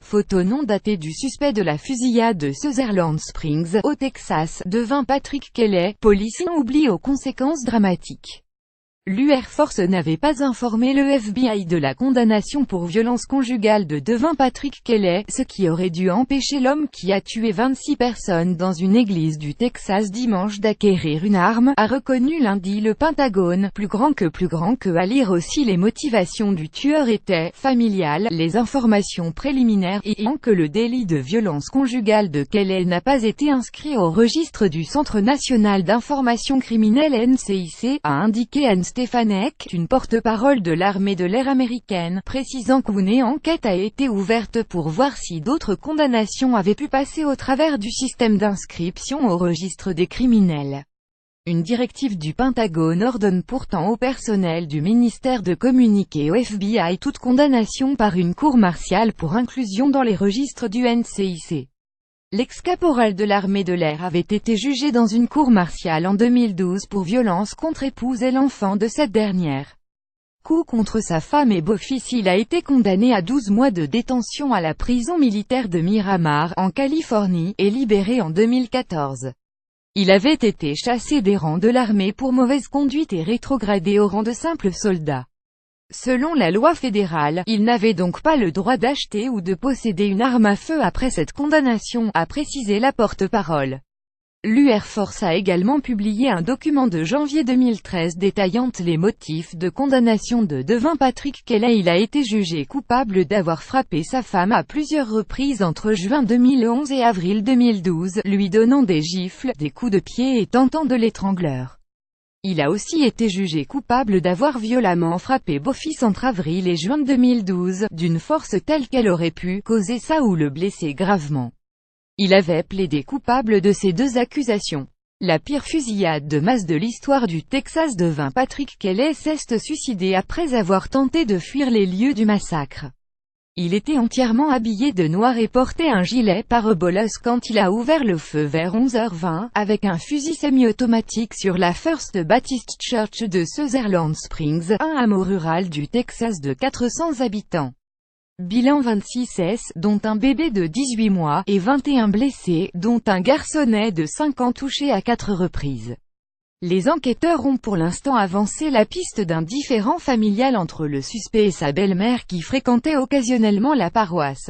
Photo non datée du suspect de la fusillade de Sutherland Springs, au Texas, devint Patrick Kelly. Police oublie aux conséquences dramatiques. L'Air Force n'avait pas informé le FBI de la condamnation pour violence conjugale de devint Patrick Kelly, ce qui aurait dû empêcher l'homme qui a tué 26 personnes dans une église du Texas dimanche d'acquérir une arme, a reconnu lundi le Pentagone. Plus grand que à lire aussi les motivations du tueur étaient familiales, les informations préliminaires et que le délit de violence conjugale de Kelly n'a pas été inscrit au registre du Centre national d'information criminelle NCIC, a indiqué Anne Stefanek, une porte-parole de l'armée de l'air américaine, précisant qu'une enquête a été ouverte pour voir si d'autres condamnations avaient pu passer au travers du système d'inscription au registre des criminels. Une directive du Pentagone ordonne pourtant au personnel du ministère de communiquer au FBI toute condamnation par une cour martiale pour inclusion dans les registres du NCIC. L'ex-caporal de l'armée de l'air avait été jugé dans une cour martiale en 2012 pour violence contre épouse et l'enfant de cette dernière. Coup contre sa femme et beau-fils. Il a été condamné à 12 mois de détention à la prison militaire de Miramar, en Californie, et libéré en 2014. Il avait été chassé des rangs de l'armée pour mauvaise conduite et rétrogradé au rang de simple soldat. Selon la loi fédérale, il n'avait donc pas le droit d'acheter ou de posséder une arme à feu après cette condamnation, a précisé la porte-parole. L'Air Force a également publié un document de janvier 2013 détaillant les motifs de condamnation de devint Patrick Kelly. Il a été jugé coupable d'avoir frappé sa femme à plusieurs reprises entre juin 2011 et avril 2012, lui donnant des gifles, des coups de pied et tentant de l'étrangleur. Il a aussi été jugé coupable d'avoir violemment frappé beau-fils entre avril et juin 2012, d'une force telle qu'elle aurait pu causer ça ou le blesser gravement. Il avait plaidé coupable de ces deux accusations. La pire fusillade de masse de l'histoire du Texas devint Patrick Kelly s'est suicidé après avoir tenté de fuir les lieux du massacre. Il était entièrement habillé de noir et portait un gilet pare-balles quand il a ouvert le feu vers 11h20, avec un fusil semi-automatique sur la First Baptist Church de Sutherland Springs, un hameau rural du Texas de 400 habitants. Bilan 26 S, dont un bébé de 18 mois, et 21 blessés, dont un garçonnet de 5 ans touché à 4 reprises. Les enquêteurs ont pour l'instant avancé la piste d'un différend familial entre le suspect et sa belle-mère qui fréquentaient occasionnellement la paroisse.